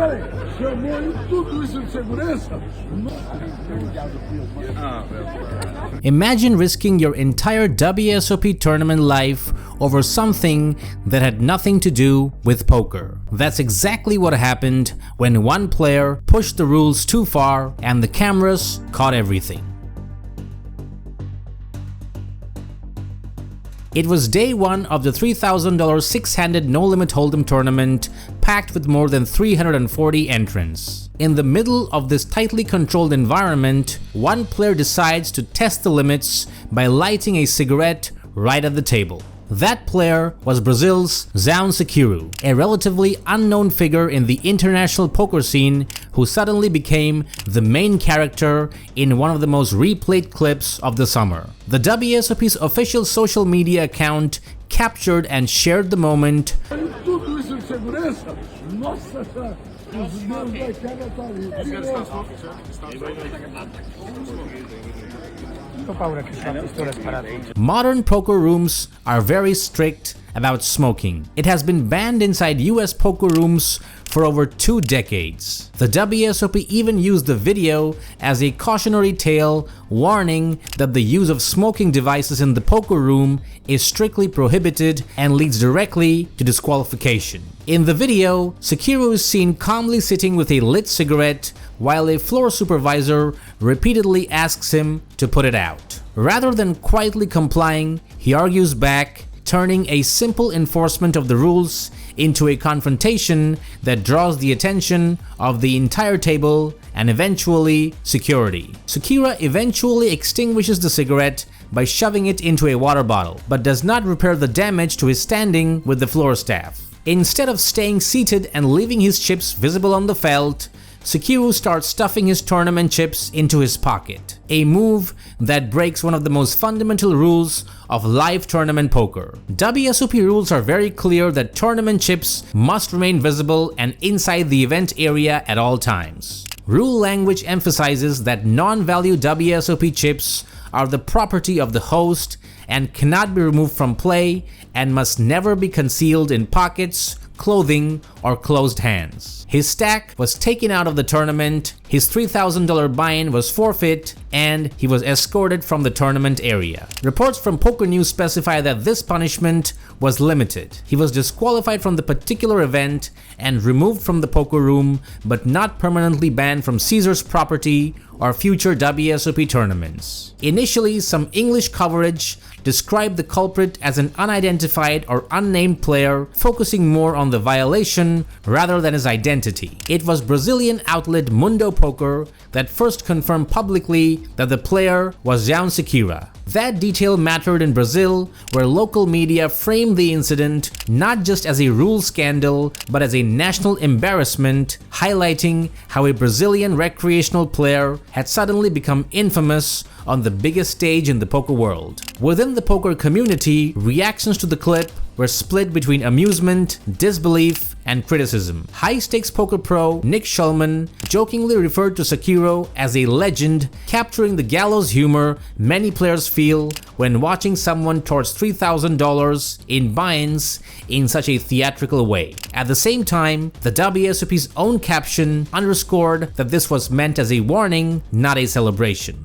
peraí. Chamou tudo isso de segurança? Imagine risking your entire WSOP tournament life over something that had nothing to do with poker. That's exactly what happened when one player pushed the rules too far and the cameras caught everything. It was day one of the $3,000 six-handed no-limit hold'em tournament, packed with more than 340 entrants. In the middle of this tightly controlled environment, one player decides to test the limits by lighting a cigarette right at the table. That player was Brazil's João Siqueira, a relatively unknown figure in the international poker scene who suddenly became the main character in one of the most replayed clips of the summer. The WSOP's official social media account captured and shared the moment. Modern poker rooms are very strict about smoking. It has been banned inside US poker rooms for over 2 decades. The WSOP even used the video as a cautionary tale warning that the use of smoking devices in the poker room is strictly prohibited and leads directly to disqualification. In the video, Siqueira is seen calmly sitting with a lit cigarette while a floor supervisor repeatedly asks him to put it out. Rather than quietly complying, he argues back, turning a simple enforcement of the rules into a confrontation that draws the attention of the entire table and eventually security. Siqueira eventually extinguishes the cigarette by shoving it into a water bottle, but does not repair the damage to his standing with the floor staff. Instead of staying seated and leaving his chips visible on the felt, Siqueira starts stuffing his tournament chips into his pocket, a move that breaks one of the most fundamental rules of live tournament poker. WSOP rules are very clear that tournament chips must remain visible and inside the event area at all times. Rule language emphasizes that non-value WSOP chips are the property of the host and cannot be removed from play and must never be concealed in pockets, clothing, or closed hands. His stack was taken out of the tournament, his $3,000 buy-in was forfeit, and he was escorted from the tournament area. Reports from Poker News specify that this punishment was limited. He was disqualified from the particular event and removed from the poker room, but not permanently banned from Caesars property or future WSOP tournaments. Initially, some English coverage described the culprit as an unidentified or unnamed player, focusing more on the violation rather than his identity. It was Brazilian outlet Mundo Poker that first confirmed publicly that the player was João Siqueira. That detail mattered in Brazil, where local media framed the incident not just as a rule scandal, but as a national embarrassment, highlighting how a Brazilian recreational player had suddenly become infamous on the biggest stage in the poker world. Within the poker community, reactions to the clip were split between amusement, disbelief, and criticism. High-stakes poker pro Nick Schulman jokingly referred to Siqueira as a legend, capturing the gallows humor many players feel when watching someone torch $3,000 in buy-ins in such a theatrical way. At the same time, the WSOP's own caption underscored that this was meant as a warning, not a celebration.